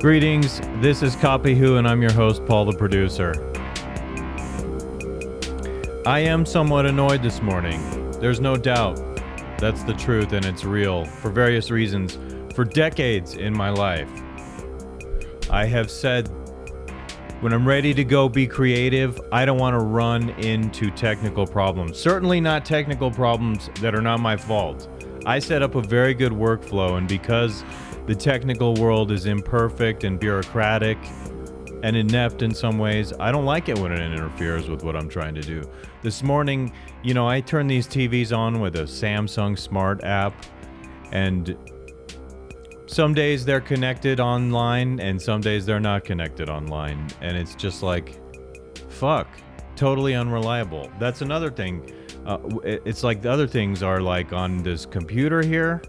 Greetings, this is PragerU and I'm your host, Paul the producer. I am somewhat annoyed this morning. There's no doubt. That's the truth and it's real for various reasons. For decades in my life, I have said when I'm ready to go be creative, I don't want to run into technical problems. Certainly not technical problems that are not my fault. I set up a very good workflow, and because the technical world is imperfect and bureaucratic and inept in some ways, I don't like it when it interferes with what I'm trying to do. This morning, I turned these TVs on with a Samsung Smart app, and some days they're connected online and some days they're not connected online, and it's just like, fuck, totally unreliable. That's another thing. It's like the other things are like on this computer here.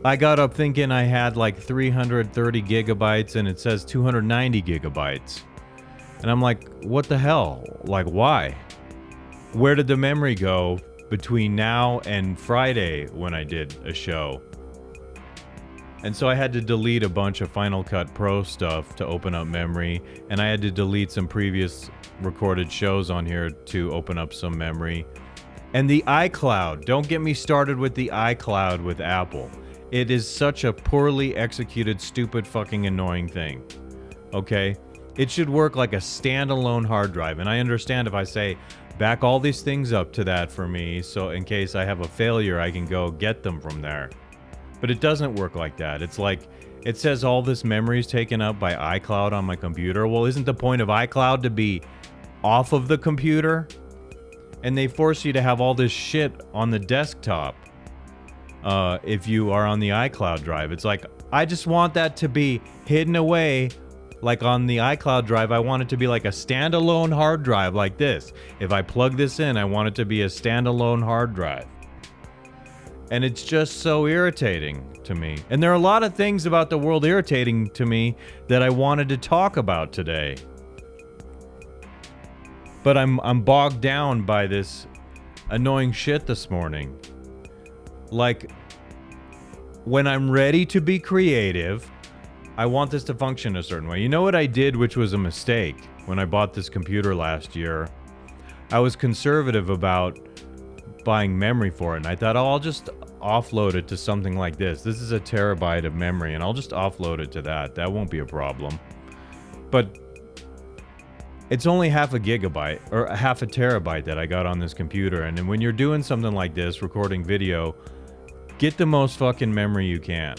I got up thinking I had like 330 gigabytes and it says 290 gigabytes. And I'm like, what the hell? Like, why? Where did the memory go between now and Friday when I did a show? And so I had to delete a bunch of Final Cut Pro stuff to open up memory, and I had to delete some previous recorded shows on here to open up some memory. And the iCloud, don't get me started with the iCloud with Apple. It is such a poorly executed, stupid, fucking annoying thing. Okay? It should work like a standalone hard drive, and I understand if I say, back all these things up to that for me, so in case I have a failure, I can go get them from there. But it doesn't work like that. It's like, it says all this memory is taken up by iCloud on my computer. Well, isn't the point of iCloud to be off of the computer? And they force you to have all this shit on the desktop if you are on the iCloud drive. It's like, I just want that to be hidden away. Like on the iCloud drive, I want it to be like a standalone hard drive like this. If I plug this in, I want it to be a standalone hard drive. And it's just so irritating to me. And there are a lot of things about the world irritating to me that I wanted to talk about today. But I'm bogged down by this annoying shit this morning. Like, when I'm ready to be creative, I want this to function a certain way. You know what I did, which was a mistake, when I bought this computer last year? I was conservative about buying memory for it, and I thought, oh, I'll just offload it to something like this. This is a terabyte of memory, and I'll just offload it to that. That won't be a problem. But it's only half a gigabyte, or half a terabyte that I got on this computer, and then when you're doing something like this, recording video, get the most fucking memory you can.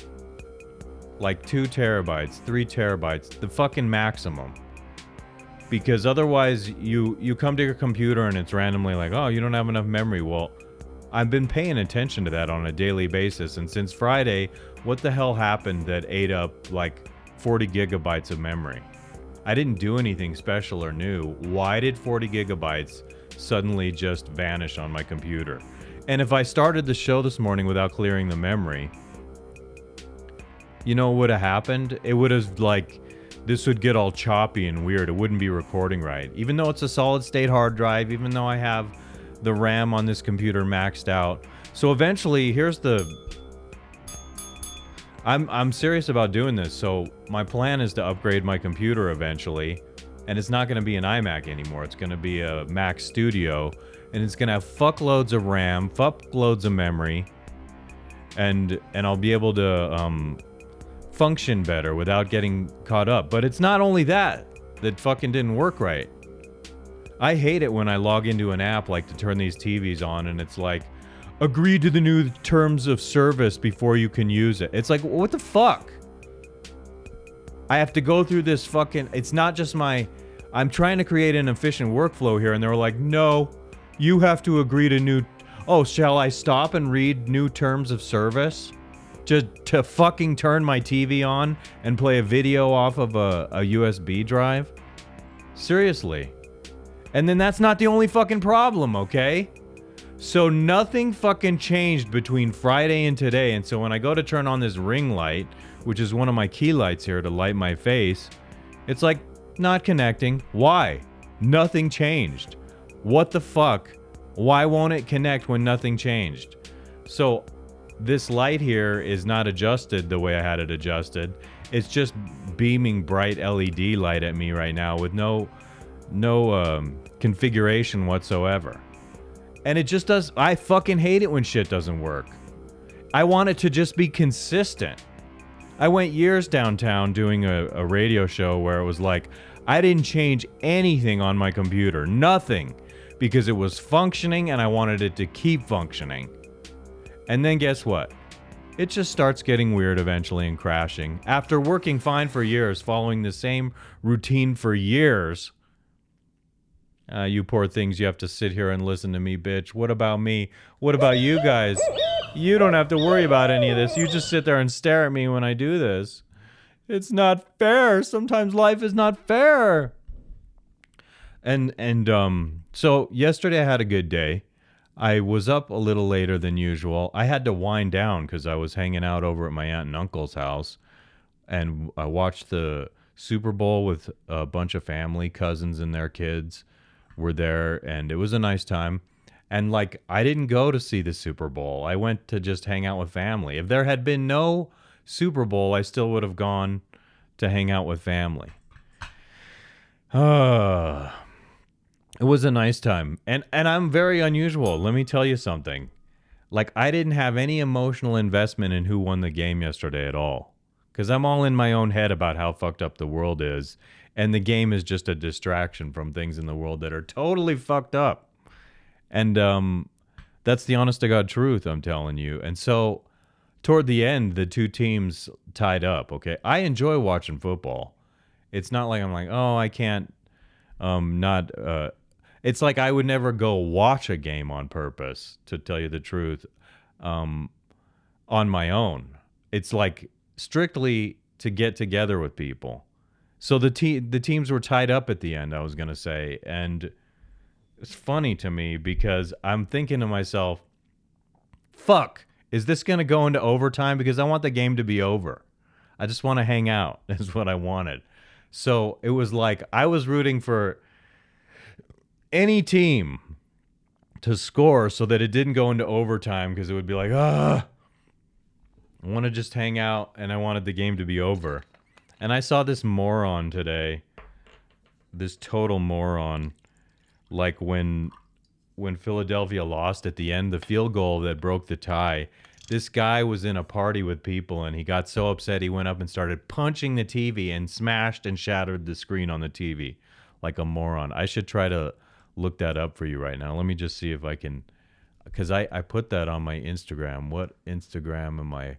Like 2 terabytes, 3 terabytes, the fucking maximum. Because otherwise, you come to your computer and it's randomly like, oh, you don't have enough memory. Well, I've been paying attention to that on a daily basis. And since Friday, what the hell happened that ate up like 40 gigabytes of memory? I didn't do anything special or new. Why did 40 gigabytes suddenly just vanish on my computer? And if I started the show this morning without clearing the memory, you know what would have happened? It would have like, this would get all choppy and weird. It wouldn't be recording right. Even though it's a solid state hard drive, even though I have the RAM on this computer maxed out. So eventually, here's the... I'm serious about doing this. So my plan is to upgrade my computer eventually. And it's not going to be an iMac anymore. It's going to be a Mac Studio. And it's going to have fuckloads of RAM, fuckloads of memory. And I'll be able to... function better without getting caught up. But it's not only that fucking didn't work right. I hate it when I log into an app like to turn these TVs on and it's like, agree to the new terms of service before you can use it. It's like, what the fuck? I have to go through this fucking, it's not just I'm trying to create an efficient workflow here and they're like, no, you have to agree to new, oh, shall I stop and read new terms of service? To fucking turn my TV on and play a video off of a USB drive? Seriously. And then that's not the only fucking problem, okay? So nothing fucking changed between Friday and today, and so when I go to turn on this ring light, which is one of my key lights here to light my face, it's like, not connecting. Why? Nothing changed. What the fuck? Why won't it connect when nothing changed? So this light here is not adjusted the way I had it adjusted. It's just beaming bright LED light at me right now with no configuration whatsoever. And it just does. I fucking hate it when shit doesn't work. I want it to just be consistent. I went years downtown doing a radio show where it was like, I didn't change anything on my computer. Nothing. Because it was functioning and I wanted it to keep functioning. And then guess what? It just starts getting weird eventually and crashing. After working fine for years, following the same routine for years. You poor things, you have to sit here and listen to me, bitch. What about me? What about you guys? You don't have to worry about any of this. You just sit there and stare at me when I do this. It's not fair. Sometimes life is not fair. So yesterday I had a good day. I was up a little later than usual. I had to wind down because I was hanging out over at my aunt and uncle's house. And I watched the Super Bowl with a bunch of family, cousins and their kids were there. And it was a nice time. And like, I didn't go to see the Super Bowl. I went to just hang out with family. If there had been no Super Bowl, I still would have gone to hang out with family. It was a nice time. And I'm very unusual. Let me tell you something. Like, I didn't have any emotional investment in who won the game yesterday at all. Because I'm all in my own head about how fucked up the world is. And the game is just a distraction from things in the world that are totally fucked up. And that's the honest to God truth, I'm telling you. And so, toward the end, the two teams tied up, okay? I enjoy watching football. It's not like I'm like, oh, I can't it's like I would never go watch a game on purpose, to tell you the truth, on my own. It's like strictly to get together with people. So the teams were tied up at the end, I was going to say. And it's funny to me because I'm thinking to myself, fuck, is this going to go into overtime? Because I want the game to be over. I just want to hang out is what I wanted. So it was like I was rooting for any team to score so that it didn't go into overtime because it would be like, I want to just hang out and I wanted the game to be over. And I saw this moron today, this total moron, like when Philadelphia lost at the end, the field goal that broke the tie. This guy was in a party with people and he got so upset he went up and started punching the TV and smashed and shattered the screen on the TV like a moron. I should try to look that up for you right now. Let me just see if I can, because I put that on my Instagram. What Instagram am I?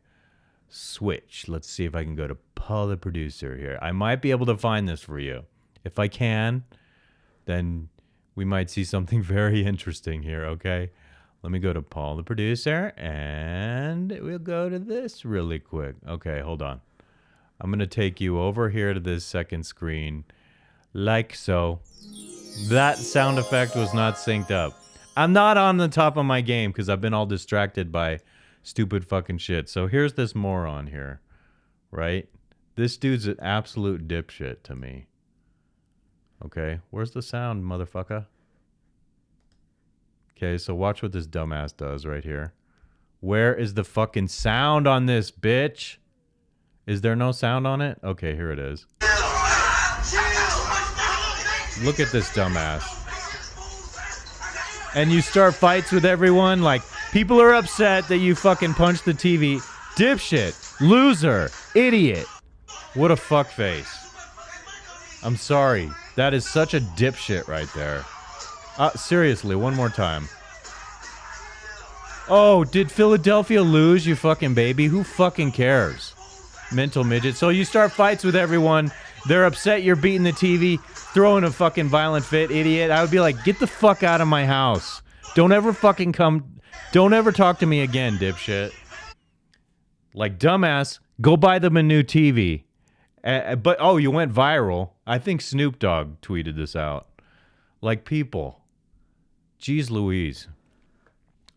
Switch. Let's see if I can go to Paul the producer here. I might be able to find this for you. If I can, then we might see something very interesting here, okay? Let me go to Paul the producer, and we'll go to this really quick. Okay, hold on. I'm going to take you over here to this second screen, like so. That sound effect was not synced up. I'm not on the top of my game because I've been all distracted by stupid fucking shit. So here's this moron here, right? This dude's an absolute dipshit to me. Okay, where's the sound, motherfucker? Okay, so watch what this dumbass does right here. Where is the fucking sound on this, bitch? Is there no sound on it? Okay, here it is. Look at this dumbass. And you start fights with everyone, like, people are upset that you fucking punched the TV. Dipshit. Loser. Idiot. What a fuckface. I'm sorry. That is such a dipshit right there. Seriously, one more time. Oh, did Philadelphia lose, you fucking baby? Who fucking cares? Mental midget. So you start fights with everyone. They're upset you're beating the TV, throwing a fucking violent fit, idiot. I would be like, get the fuck out of my house. Don't ever fucking come. Don't ever talk to me again, dipshit. Like, dumbass, go buy them a new TV. But, oh, you went viral. I think Snoop Dogg tweeted this out. Like, people. Jeez Louise.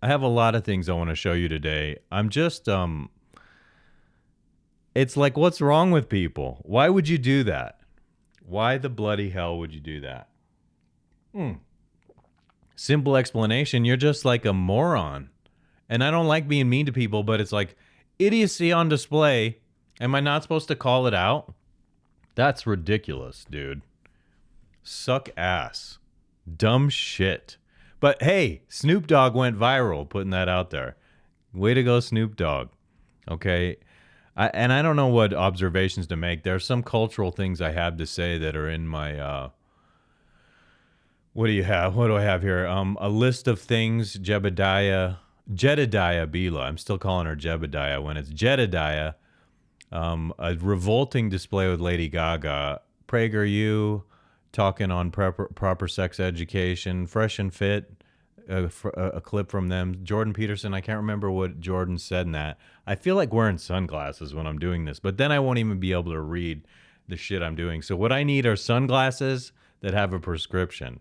I have a lot of things I want to show you today. I'm just, it's like, what's wrong with people? Why would you do that? Why the bloody hell would you do that? Simple explanation. You're just like a moron. And I don't like being mean to people, but it's like idiocy on display. Am I not supposed to call it out? That's ridiculous, dude. Suck ass. Dumb shit. But hey, Snoop Dogg went viral putting that out there. Way to go, Snoop Dogg. Okay. I don't know what observations to make. There's some cultural things I have to say that are in my what do you have? What do I have here? A list of things. Jedidiah Bila. I'm still calling her Jebediah when it's Jedidiah. A revolting display with Lady Gaga. PragerU talking on proper sex education. Fresh and Fit. A clip from them. Jordan Peterson. I can't remember what Jordan said in that. I feel like wearing sunglasses when I'm doing this, but then I won't even be able to read the shit I'm doing. So what I need are sunglasses that have a prescription.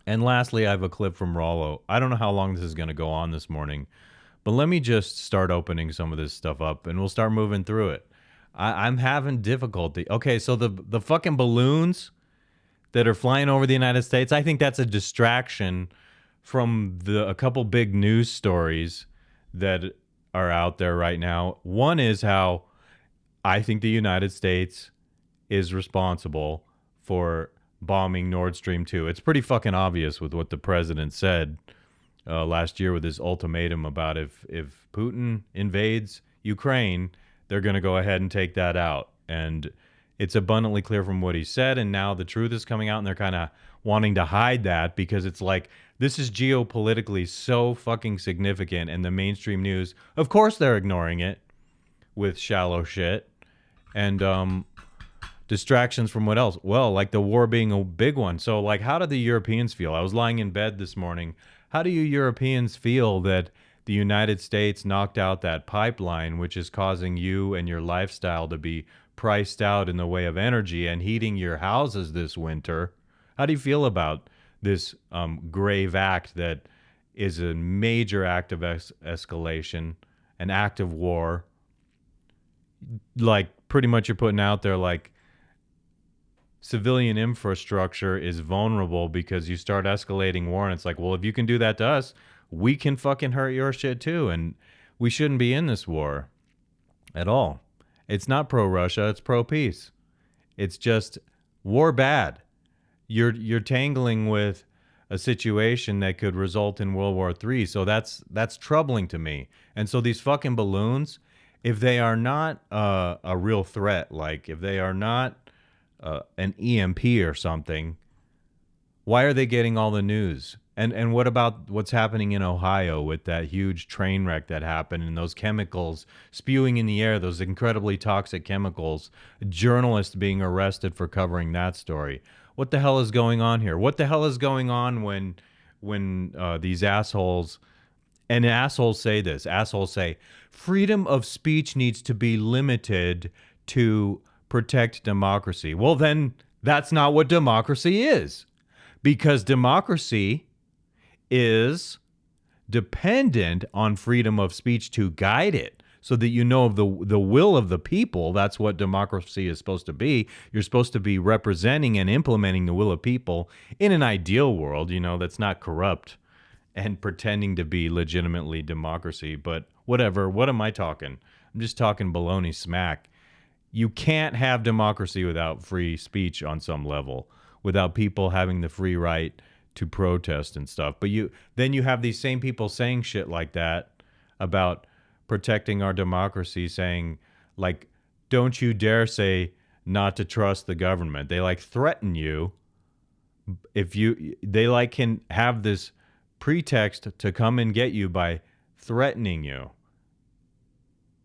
And lastly, I have a clip from Rollo. I don't know how long this is going to go on this morning, but let me just start opening some of this stuff up and we'll start moving through it. I'm having difficulty. Okay, so the fucking balloons that are flying over the United States, I think that's a distraction from a couple big news stories that are out there right now. One is how I think the United States is responsible for bombing Nord Stream 2. It's pretty fucking obvious with what the president said last year with his ultimatum about if Putin invades Ukraine, they're going to go ahead and take that out. And it's abundantly clear from what he said. And now the truth is coming out and they're kind of wanting to hide that because it's like, this is geopolitically so fucking significant. And the mainstream news, of course, they're ignoring it with shallow shit. And distractions from what else? Well, like the war being a big one. So, like, how do the Europeans feel? I was lying in bed this morning. How do you Europeans feel that the United States knocked out that pipeline, which is causing you and your lifestyle to be priced out in the way of energy and heating your houses this winter? How do you feel about this grave act that is a major act of escalation, an act of war? Like, pretty much you're putting out there, like, civilian infrastructure is vulnerable because you start escalating war and it's like, well, if you can do that to us, we can fucking hurt your shit too, and we shouldn't be in this war at all. It's not pro-Russia, it's pro-peace. It's just war bad. You're tangling with a situation that could result in World War III, so that's troubling to me. And so these fucking balloons, if they are not a real threat, like if they are not an EMP or something, why are they getting all the news? And what about what's happening in Ohio with that huge train wreck that happened and those chemicals spewing in the air, those incredibly toxic chemicals, journalists being arrested for covering that story? What the hell is going on here? What the hell is going on when these assholes, and assholes say this, assholes say freedom of speech needs to be limited to protect democracy. Well, then that's not what democracy is, because democracy is dependent on freedom of speech to guide it so that you know of the will of the people. That's what democracy is supposed to be. You're supposed to be representing and implementing the will of people in an ideal world, that's not corrupt and pretending to be legitimately democracy. But whatever, what am I talking? I'm just talking baloney smack. You can't have democracy without free speech on some level, without people having the free right to protest and stuff. But then you have these same people saying shit like that about protecting our democracy, saying, like, don't you dare say not to trust the government. They like threaten you. They can have this pretext to come and get you by threatening you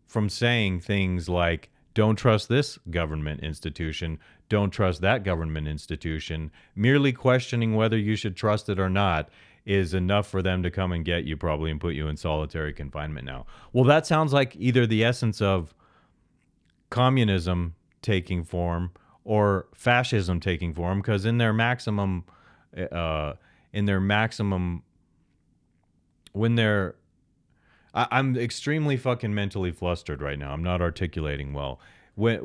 from saying things like, don't trust this government institution. Don't trust that government institution. Merely questioning whether you should trust it or not is enough for them to come and get you probably and put you in solitary confinement now. Well, that sounds like either the essence of communism taking form or fascism taking form, because in their maximum, when they're I'm extremely fucking mentally flustered right now. I'm not articulating well. When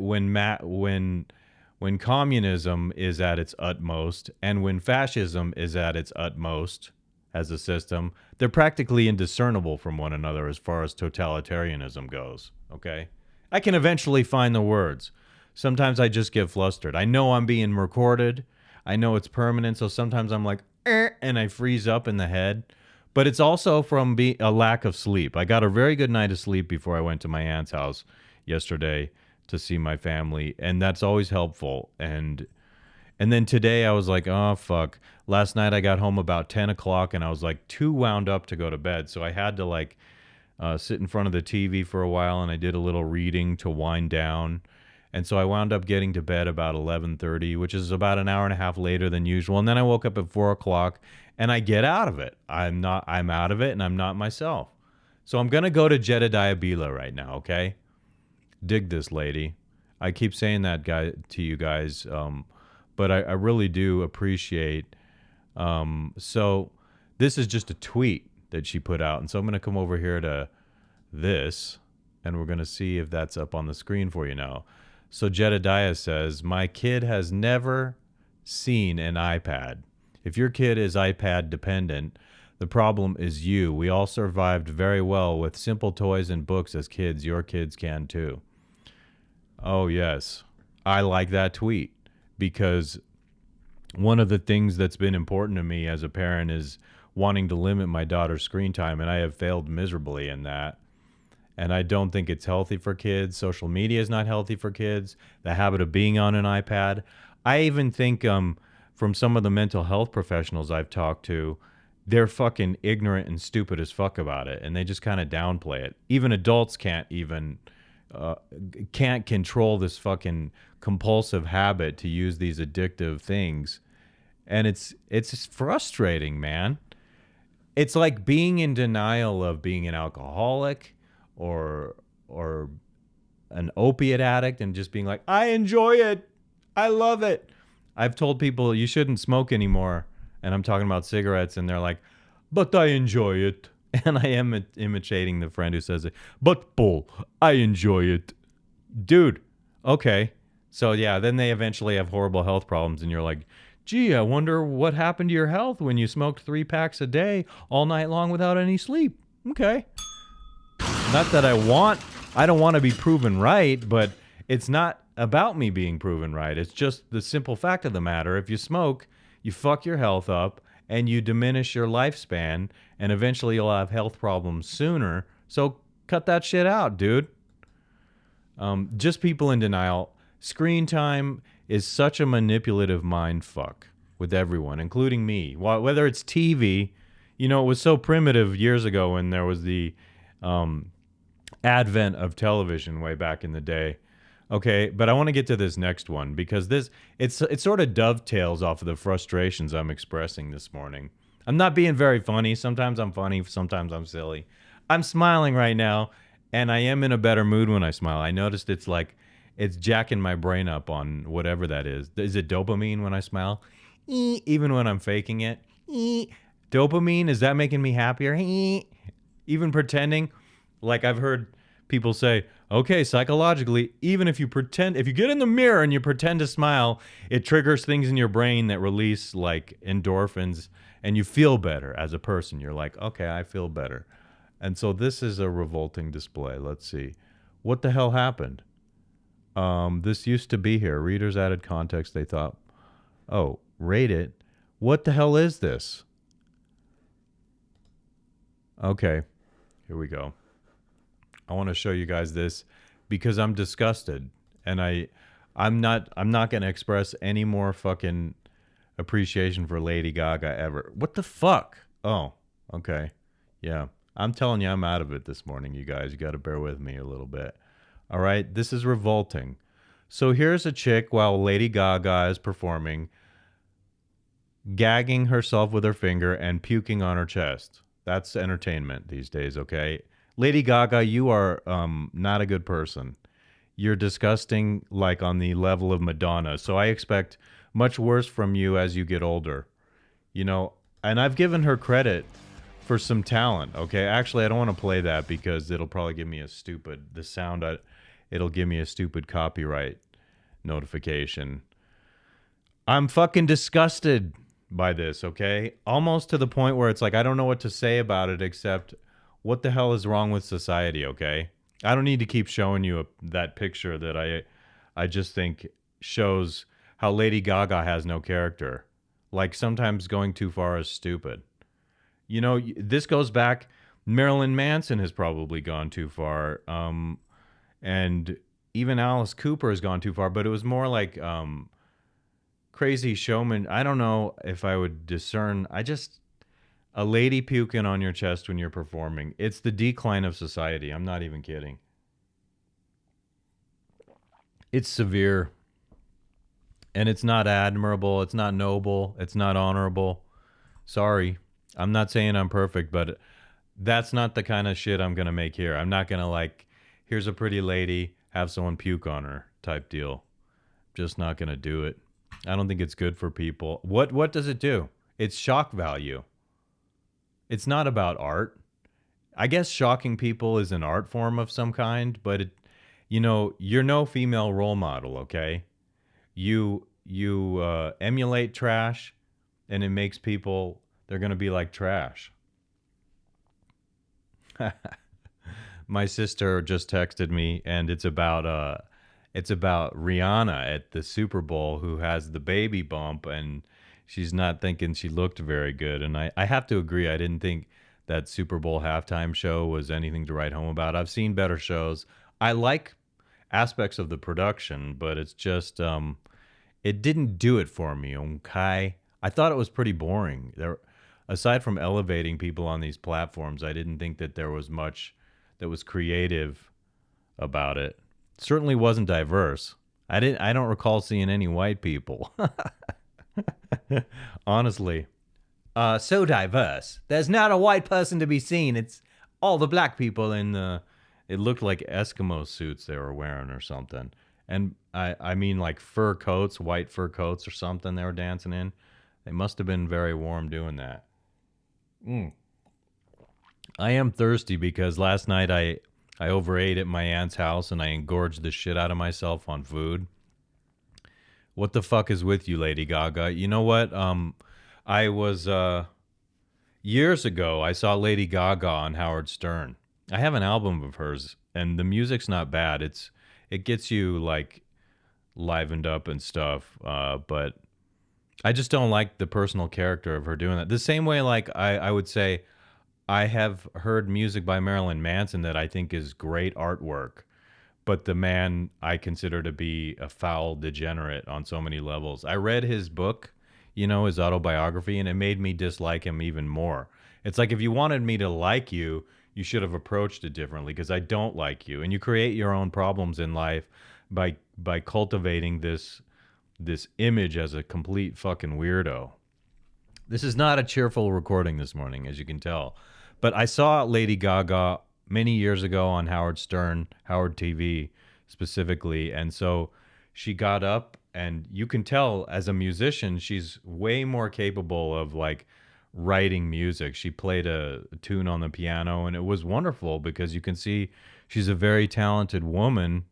communism is at its utmost and when fascism is at its utmost, as a system, they're practically indiscernible from one another as far as totalitarianism goes. Okay? I can eventually find the words. Sometimes I just get flustered. I know I'm being recorded. I know it's permanent, so sometimes I'm like, and I freeze up in the head. But it's also from a lack of sleep. I got a very good night of sleep before I went to my aunt's house yesterday to see my family, and that's always helpful. And then today I was like, oh, fuck. Last night I got home about 10 o'clock and I was like too wound up to go to bed. So I had to like sit in front of the TV for a while and I did a little reading to wind down. And so I wound up getting to bed about 11:30, which is about an hour and a half later than usual. And then I woke up at 4 o'clock and I get out of it. I'm out of it and I'm not myself. So I'm going to go to Jedidiah Bila right now, okay? Dig this lady. I keep saying that guy to you guys, but I really do appreciate. So this is just a tweet that she put out, and so I'm going to come over here to this, and we're going to see if that's up on the screen for you now. So Jedidiah says, "My kid has never seen an iPad. If your kid is iPad dependent, the problem is you. We all survived very well with simple toys and books as kids. Your kids can too." Oh, yes. I like that tweet because one of the things that's been important to me as a parent is wanting to limit my daughter's screen time, and I have failed miserably in that. And I don't think it's healthy for kids. Social media is not healthy for kids. The habit of being on an iPad. I even think from some of the mental health professionals I've talked to, they're fucking ignorant and stupid as fuck about it, and they just kind of downplay it. Even adults can't control this fucking compulsive habit to use these addictive things, and it's frustrating, man. It's like being in denial of being an alcoholic or an opiate addict and just being like, I enjoy it, I love it. I've told people you shouldn't smoke anymore, and I'm talking about cigarettes, and they're like, but I enjoy it. And I am imitating the friend who says it. But Paul, I enjoy it. Dude, okay. So yeah, then they eventually have horrible health problems and you're like, gee, I wonder what happened to your health when you smoked 3 packs a day all night long without any sleep. Okay. Not that I don't want to be proven right, but it's not about me being proven right. It's just the simple fact of the matter. If you smoke, you fuck your health up and you diminish your lifespan, and eventually you'll have health problems sooner. So cut that shit out, dude. Just people in denial. Screen time is such a manipulative mind fuck with everyone, including me. Whether it's TV, it was so primitive years ago when there was the advent of television way back in the day. Okay, but I want to get to this next one because it sort of dovetails off of the frustrations I'm expressing this morning. I'm not being very funny. Sometimes I'm funny, sometimes I'm silly. I'm smiling right now, and I am in a better mood when I smile. I noticed it's jacking my brain up on whatever that is. Is it dopamine when I smile? Even when I'm faking it? Dopamine, is that making me happier? Even pretending? Like I've heard people say, okay, psychologically, even if you get in the mirror and you pretend to smile, it triggers things in your brain that release like endorphins and you feel better as a person. You're like, okay, I feel better. And so this is a revolting display. Let's see. What the hell happened? This used to be here. Readers added context. They thought, oh, rate it. What the hell is this? Okay, here we go. I want to show you guys this because I'm disgusted, and I'm not going to express any more fucking appreciation for Lady Gaga ever. What the fuck? Oh, okay. Yeah. I'm telling you, I'm out of it this morning, you guys. You got to bear with me a little bit. All right? This is revolting. So here's a chick while Lady Gaga is performing, gagging herself with her finger and puking on her chest. That's entertainment these days, okay? Lady Gaga, you are not a good person. You're disgusting, like on the level of Madonna. So I expect much worse from you as you get older. And I've given her credit for some talent, okay? Actually, I don't want to play that because it'll probably give me it'll give me a stupid copyright notification. I'm fucking disgusted by this, okay? Almost to the point where it's like I don't know what to say about it except what the hell is wrong with society, okay? I don't need to keep showing you that picture that I just think shows how Lady Gaga has no character. Like sometimes going too far is stupid. You know, this goes back Marilyn Manson has probably gone too far. And even Alice Cooper has gone too far, but it was more like crazy showman. I don't know if I would discern. I just a lady puking on your chest when you're performing. It's the decline of society. I'm not even kidding. It's severe and it's not admirable. It's not noble. It's not honorable. Sorry. I'm not saying I'm perfect, but that's not the kind of shit I'm going to make here. I'm not going to like, here's a pretty lady, have someone puke on her type deal. Just not going to do it. I don't think it's good for people. What does it do? It's shock value. It's not about art. I guess shocking people is an art form of some kind, but you're no female role model, okay? You emulate trash, and it makes people they're gonna be like trash. My sister just texted me, and it's about Rihanna at the Super Bowl who has the baby bump, and she's not thinking she looked very good. And I have to agree. I didn't think that Super Bowl halftime show was anything to write home about. I've seen better shows. I like aspects of the production, but it's just it didn't do it for me. Okay, I thought it was pretty boring. Aside from elevating people on these platforms, I didn't think that there was much that was creative about it. Certainly wasn't diverse. I don't recall seeing any white people. Honestly. So diverse. There's not a white person to be seen. It's all the black people in the it looked like Eskimo suits they were wearing or something. And I mean like fur coats, white fur coats or something they were dancing in. They must have been very warm doing that. Mm. I am thirsty because last night I overate at my aunt's house and I engorged the shit out of myself on food. What the fuck is with you, Lady Gaga? You know what? I was years ago. I saw Lady Gaga on Howard Stern. I have an album of hers, and the music's not bad. It gets you like livened up and stuff. But I just don't like the personal character of her doing that. The same way, like I would say, I have heard music by Marilyn Manson that I think is great artwork, but the man I consider to be a foul degenerate on so many levels. I read his book, his autobiography, and it made me dislike him even more. It's like if you wanted me to like you, you should have approached it differently because I don't like you. And you create your own problems in life by cultivating this image as a complete fucking weirdo. This is not a cheerful recording this morning, as you can tell. But I saw Lady Gaga many years ago on Howard Stern, Howard TV specifically. And so she got up, and you can tell as a musician, she's way more capable of like writing music. She played a tune on the piano, and it was wonderful because you can see she's a very talented woman.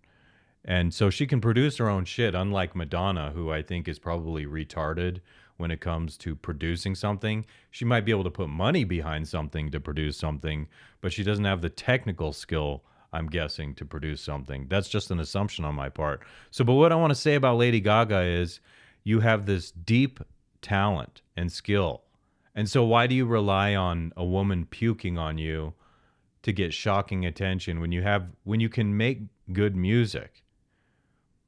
And so she can produce her own shit, unlike Madonna, who I think is probably retarded when it comes to producing something. She might be able to put money behind something to produce something, but she doesn't have the technical skill, I'm guessing, to produce something. That's just an assumption on my part. But what I want to say about Lady Gaga is you have this deep talent and skill. And so why do you rely on a woman puking on you to get shocking attention when you can make good music?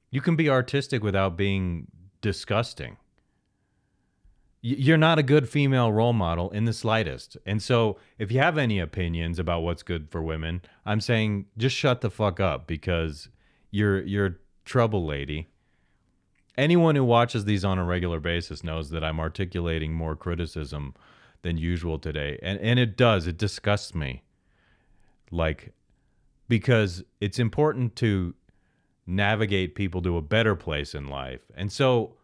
You can be artistic without being disgusting. You're not a good female role model in the slightest. And so if you have any opinions about what's good for women, I'm saying just shut the fuck up because you're trouble, lady. Anyone who watches these on a regular basis knows that I'm articulating more criticism than usual today. And it disgusts me. Like, because it's important to navigate people to a better place in life. And so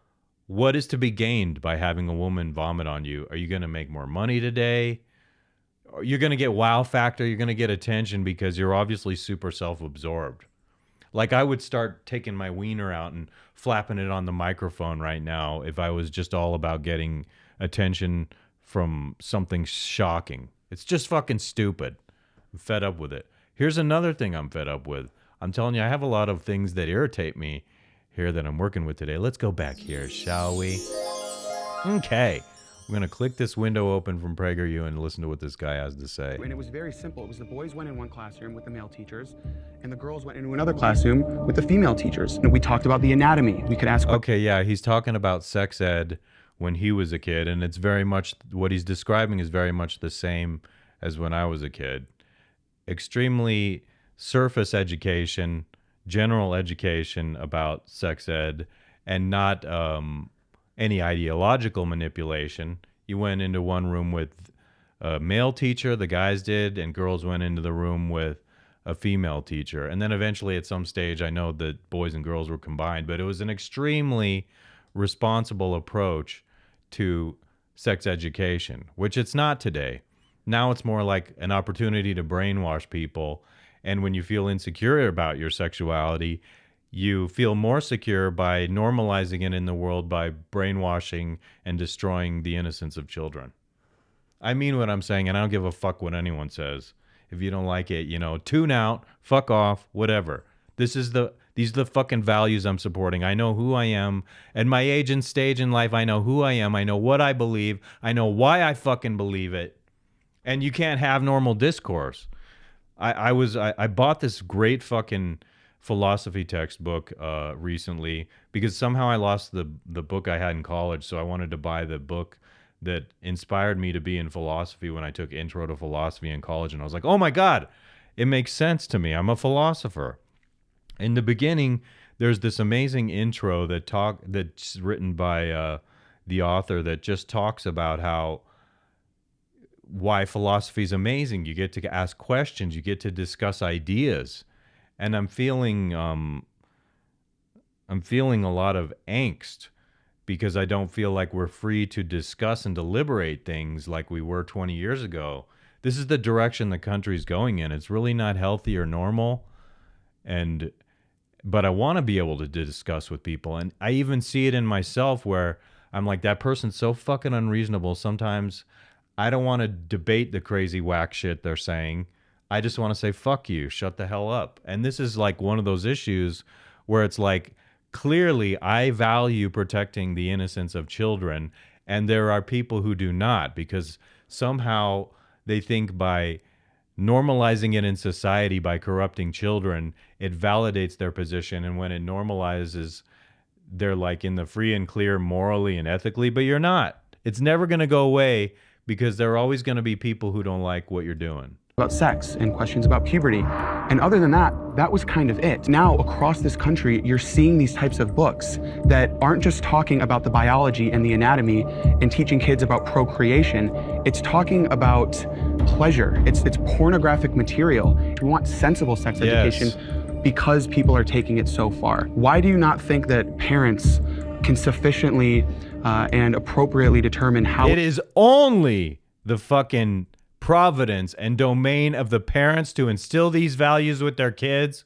what is to be gained by having a woman vomit on you? Are you going to make more money today? Or you're going to get wow factor. You're going to get attention because you're obviously super self-absorbed. Like I would start taking my wiener out and flapping it on the microphone right now if I was just all about getting attention from something shocking. It's just fucking stupid. I'm fed up with it. Here's another thing I'm fed up with. I'm telling you, I have a lot of things that irritate me here that I'm working with today. Let's go back here, shall we? Okay. We're going to click this window open from PragerU and listen to what this guy has to say. And it was very simple. It was the boys went in one classroom with the male teachers, and the girls went into another classroom with the female teachers. And we talked about the anatomy. We could ask... Okay, yeah, he's talking about sex ed when he was a kid, and it's very much, what he's describing is very much the same as when I was a kid. Extremely surface education, general education about sex ed, and not any ideological manipulation. You went into one room with a male teacher, the guys did, and girls went into the room with a female teacher. And then eventually at some stage, I know that boys and girls were combined, but it was an extremely responsible approach to sex education, which it's not today. Now it's more like an opportunity to brainwash people. And when you feel insecure about your sexuality, you feel more secure by normalizing it in the world by brainwashing and destroying the innocence of children. I mean what I'm saying, and I don't give a fuck what anyone says. If you don't like it, tune out, fuck off, whatever. These are the fucking values I'm supporting. I know who I am. At my age and stage in life, I know who I am. I know what I believe. I know why I fucking believe it. And you can't have normal discourse. I bought this great fucking philosophy textbook recently because somehow I lost the book I had in college, so I wanted to buy the book that inspired me to be in philosophy when I took Intro to Philosophy in college, and I was like, oh my God, it makes sense to me. I'm a philosopher. In the beginning, there's this amazing intro that's written by the author that just talks about why philosophy is amazing. You get to ask questions, you get to discuss ideas. And I'm feeling a lot of angst because I don't feel like we're free to discuss and deliberate things like we were 20 years ago. This is the direction the country's going in. It's really not healthy or normal. But I want to be able to discuss with people. And I even see it in myself where I'm like, that person's so fucking unreasonable. Sometimes I don't want to debate the crazy whack shit they're saying. I just want to say, fuck you, shut the hell up. And this is like one of those issues where it's like, clearly I value protecting the innocence of children, and there are people who do not, because somehow they think by normalizing it in society, by corrupting children, it validates their position. And when it normalizes, they're like in the free and clear morally and ethically, but you're not. It's never going to go away because there are always going to be people who don't like what you're doing. About sex and questions about puberty. And other than that, that was kind of it. Now, across this country, you're seeing these types of books that aren't just talking about the biology and the anatomy and teaching kids about procreation. It's talking about pleasure. It's pornographic material. We want sensible sex education because people are taking it so far. Why do you not think that parents can sufficiently and appropriately determine how... It is only the fucking providence and domain of the parents to instill these values with their kids.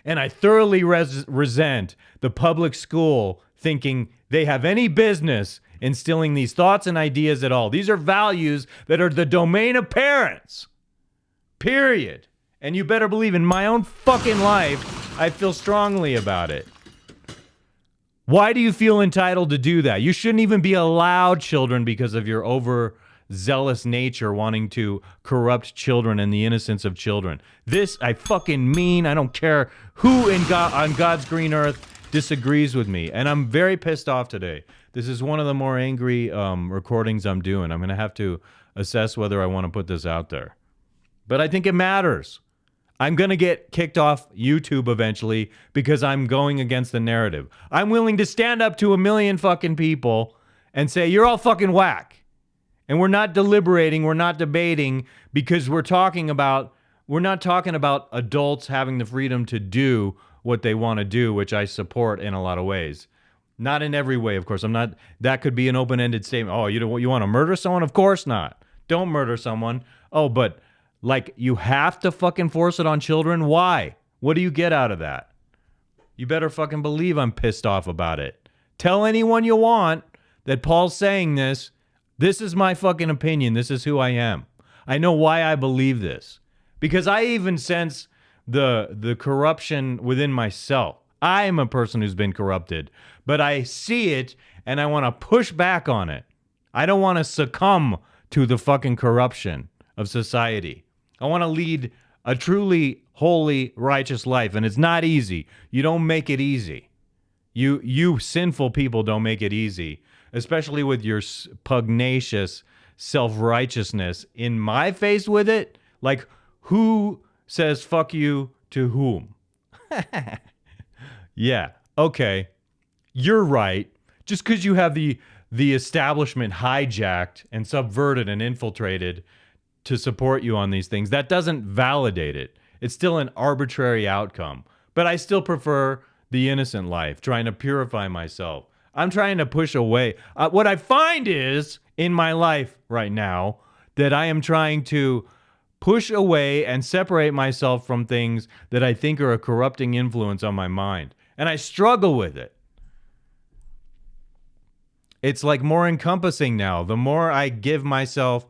And I thoroughly resent the public school thinking they have any business instilling these thoughts and ideas at all. These are values that are the domain of parents. Period. And you better believe in my own fucking life, I feel strongly about it. Why do you feel entitled to do that? You shouldn't even be allowed children because of your overzealous nature wanting to corrupt children and the innocence of children. This I fucking mean. I don't care who on God's green earth disagrees with me. And I'm very pissed off today. This is one of the more angry recordings I'm doing. I'm going to have to assess whether I want to put this out there. But I think it matters. I'm going to get kicked off YouTube eventually because I'm going against the narrative. I'm willing to stand up to 1 million fucking people and say, you're all fucking whack. And we're not deliberating, we're not debating, because we're not talking about adults having the freedom to do what they want to do, which I support in a lot of ways. Not in every way, of course. That could be an open-ended statement. Oh, you want to murder someone? Of course not. Don't murder someone. Oh, but like you have to fucking force it on children? Why? What do you get out of that? You better fucking believe I'm pissed off about it. Tell anyone you want. that Paul's saying this. This is my fucking opinion. This is who I am. I know why I believe this. Because I even sense the corruption within myself. I am a person who's been corrupted, but I see it and I want to push back on it. I don't want to succumb to the fucking corruption of society. I want to lead a truly holy, righteous life, and it's not easy. You don't make it easy. You sinful people don't make it easy, especially with your pugnacious self-righteousness in my face with it. Like, who says fuck you to whom? Yeah, okay. You're right. Just because you have the establishment hijacked and subverted and infiltrated to support you on these things, that doesn't validate it. It's still an arbitrary outcome. But I still prefer the innocent life, trying to purify myself. I'm trying to push away. What I find is, in my life right now, that I am trying to push away and separate myself from things that I think are a corrupting influence on my mind. And I struggle with it. It's like more encompassing now. The more I give myself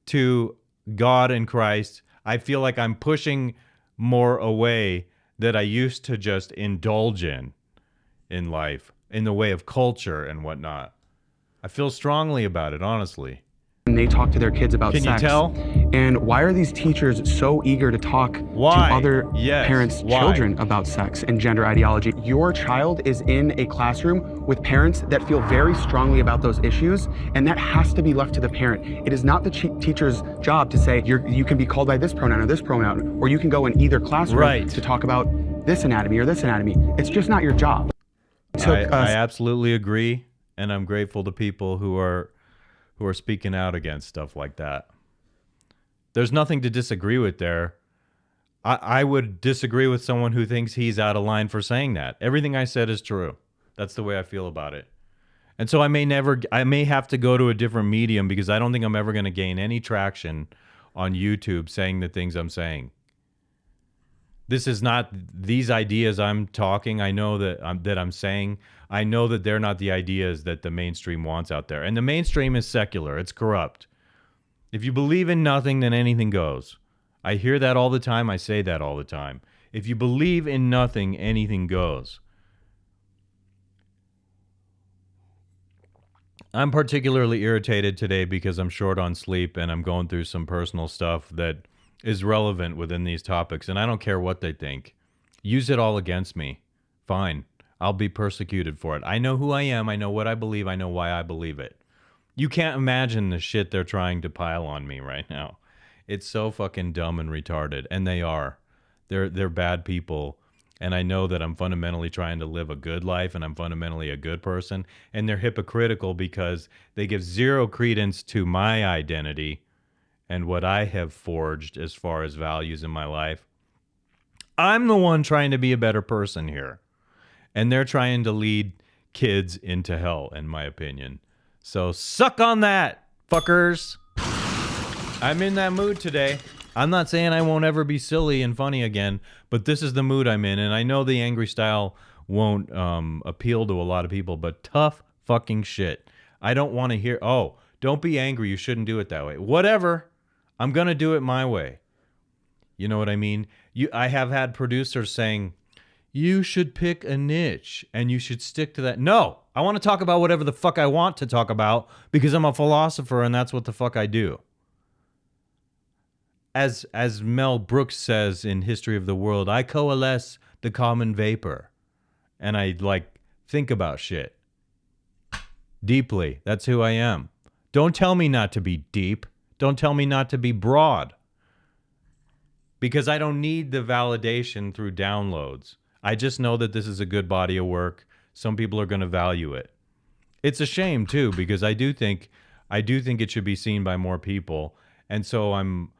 to God and Christ, I feel like I'm pushing more away that I used to just indulge in life, in the way of culture and whatnot. I feel strongly about it, honestly. And they talk to their kids about Can sex. you tell? And why are these teachers so eager to talk to other parents' children about sex and gender ideology? Your child is in a classroom with parents that feel very strongly about those issues, and that has to be left to the parent. It is not the teacher's job to say, you can be called by this pronoun or this pronoun, or you can go in either classroom to talk about this anatomy or this anatomy. It's just not your job. I absolutely agree, and I'm grateful to people who are speaking out against stuff like that. There's nothing to disagree with there. I would disagree with someone who thinks he's out of line for saying that. Everything I said is true. That's the way I feel about it. And so I may have to go to a different medium because I don't think I'm ever going to gain any traction on YouTube saying the things I'm saying. This is not these ideas I'm talking. I know that I'm saying. I know that they're not the ideas that the mainstream wants out there. And the mainstream is secular. It's corrupt. If you believe in nothing, then anything goes. I hear that all the time. I say that all the time. If you believe in nothing, anything goes. I'm particularly irritated today because I'm short on sleep and I'm going through some personal stuff that is relevant within these topics, and I don't care what they think. Use it all against me. Fine. I'll be persecuted for it. I know who I am. I know what I believe. I know why I believe it. You can't imagine the shit they're trying to pile on me right now. It's so fucking dumb and retarded, and they are. They're bad people, and I know that I'm fundamentally trying to live a good life, and I'm fundamentally a good person, and they're hypocritical because they give zero credence to my identity and what I have forged as far as values in my life. I'm the one trying to be a better person here. And they're trying to lead kids into hell, in my opinion. So suck on that, fuckers. I'm in that mood today. I'm not saying I won't ever be silly and funny again, but this is the mood I'm in. And I know the angry style won't appeal to a lot of people, but tough fucking shit. I don't want to hear, oh, don't be angry. You shouldn't do it that way. Whatever. I'm going to do it my way. You know what I mean? I have had producers saying, you should pick a niche and you should stick to that. No, I want to talk about whatever the fuck I want to talk about because I'm a philosopher and that's what the fuck I do. As Mel Brooks says in History of the World, I coalesce the common vapor. And I think about shit deeply. That's who I am. Don't tell me not to be deep. Don't tell me not to be broad. Because I don't need the validation through downloads. I just know that this is a good body of work. Some people are going to value it. It's a shame too, because I do think it should be seen by more people. And so I'm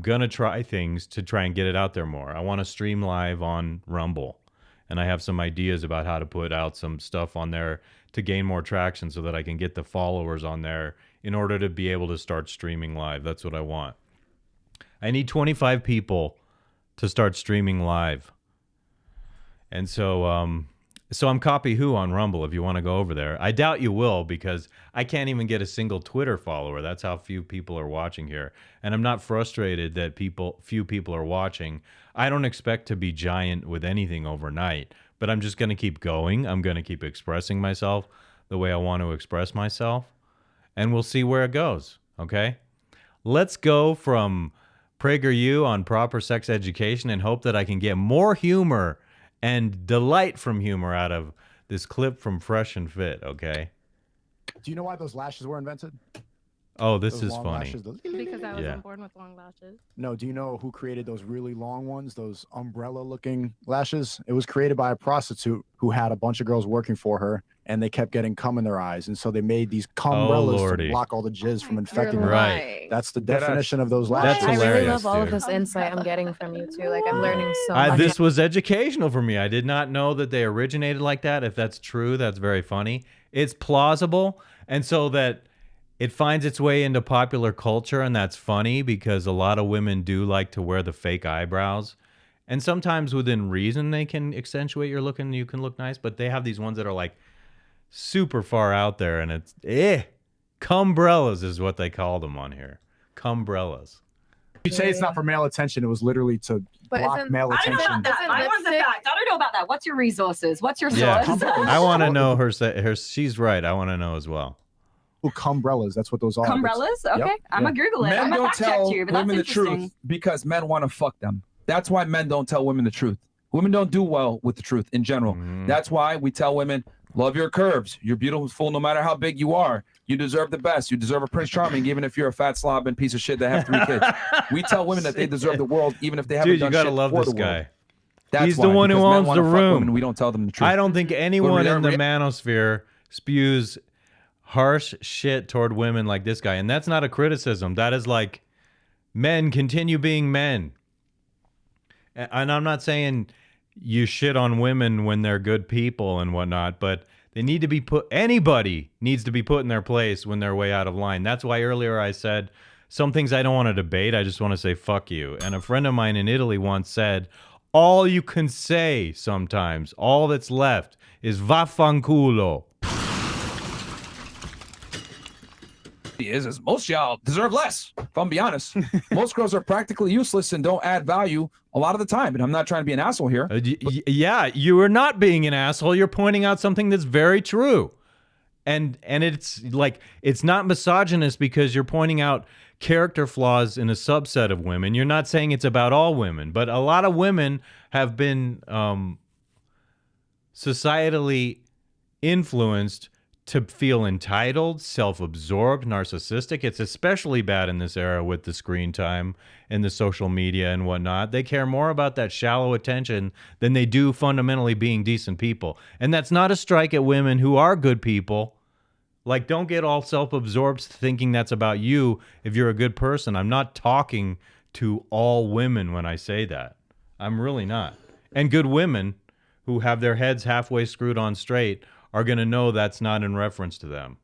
going to try things to try and get it out there more. I want to stream live on Rumble. And I have some ideas about how to put out some stuff on there to gain more traction so that I can get the followers on there in order to be able to start streaming live. That's what I want. I need 25 people to start streaming live. And so So I'm Copy Who on Rumble if you want to go over there. I doubt you will because I can't even get a single Twitter follower. That's how few people are watching here. And I'm not frustrated that few people are watching. I don't expect to be giant with anything overnight, but I'm just going to keep going. I'm going to keep expressing myself the way I want to express myself, and we'll see where it goes, okay? Let's go from PragerU on proper sex education and hope that I can get more humor and delight from humor out of this clip from Fresh and Fit, okay? Do you know why those lashes were invented? Oh, this Those is long funny. lashes, Because I wasn't born with long lashes. No, do you know who created those really long ones, those umbrella-looking lashes? It was created by a prostitute who had a bunch of girls working for her, and they kept getting cum in their eyes, and so they made these cumbrellas to block all the jizz from infecting them. Right. That's the definition of those lashes. That's hilarious, I really love all of dude. this insight I'm getting from you too. Like I'm learning so much. This was educational for me. I did not know that they originated like that. If that's true, that's very funny. It's plausible, and so that it finds its way into popular culture, and that's funny because a lot of women do like to wear the fake eyebrows. And sometimes within reason they can accentuate your look and you can look nice, but they have these ones that are like super far out there, and it's cumbrellas is what they call them on here. Cumbrellas. You say it's not for male attention. It was literally to block male I don't know attention. about that. I want the fact. I don't know about that. What's your resources? What's your source? Yeah, I want to know her. She's right. I want to know as well. Cumbrellas. That's what those are. Cumbrellas? Okay. Yep. I'm going to Google it. Men I'm going don't to fact check tell you, but that's women the interesting. truth because men want to fuck them. That's why men don't tell women the truth. Women don't do well with the truth in general. That's why we tell women, love your curves. You're beautiful no matter how big you are. You deserve the best. You deserve a Prince Charming, even if you're a fat slob and piece of shit that have 3 kids. We tell women that they deserve the world, even if they haven't done shit for the world. Dude, you gotta love this guy. That's He's the one who owns the room. Women, we don't tell them the truth. I don't think anyone in the manosphere spews harsh shit toward women like this guy. And that's not a criticism. That is like, men, continue being men. And I'm not saying you shit on women when they're good people and whatnot, but they need to be anybody needs to be put in their place when they're way out of line. That's why earlier I said some things I don't want to debate. I just want to say, fuck you. And a friend of mine in Italy once said, all you can say sometimes, all that's left is vaffanculo. Is most y'all deserve less, if I'm be honest. Most girls are practically useless and don't add value a lot of the time. And I'm not trying to be an asshole here. Yeah, you are not being an asshole. You're pointing out something that's very true. And it's like, it's not misogynist because you're pointing out character flaws in a subset of women. You're not saying it's about all women, but a lot of women have been societally influenced to feel entitled, self-absorbed, narcissistic. It's especially bad in this era with the screen time and the social media and whatnot. They care more about that shallow attention than they do fundamentally being decent people. And that's not a strike at women who are good people. Like, don't get all self-absorbed thinking that's about you if you're a good person. I'm not talking to all women when I say that. I'm really not. And good women who have their heads halfway screwed on straight are going to know that's not in reference to them.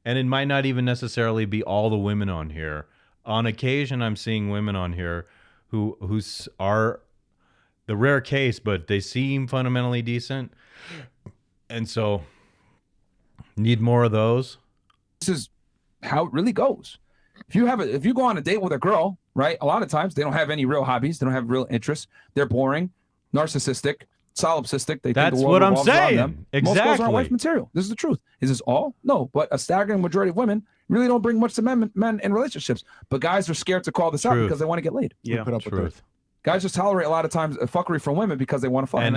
And it might not even necessarily be all the women on here. On occasion, I'm seeing women on here who are the rare case, but they seem fundamentally decent. And so, need more of those. This is how it really goes. If you go on a date with a girl, right? A lot of times they don't have any real hobbies. They don't have real interests. They're boring, narcissistic, solipsistic. That's what I'm saying. Exactly. Most girls aren't wife material. This is the truth. Is this all? No, but a staggering majority of women really don't bring much to men in relationships. But guys are scared to call this out because they want to get laid. Yeah, put up with Truth. Guys just tolerate a lot of times fuckery from women because they want to fuck. And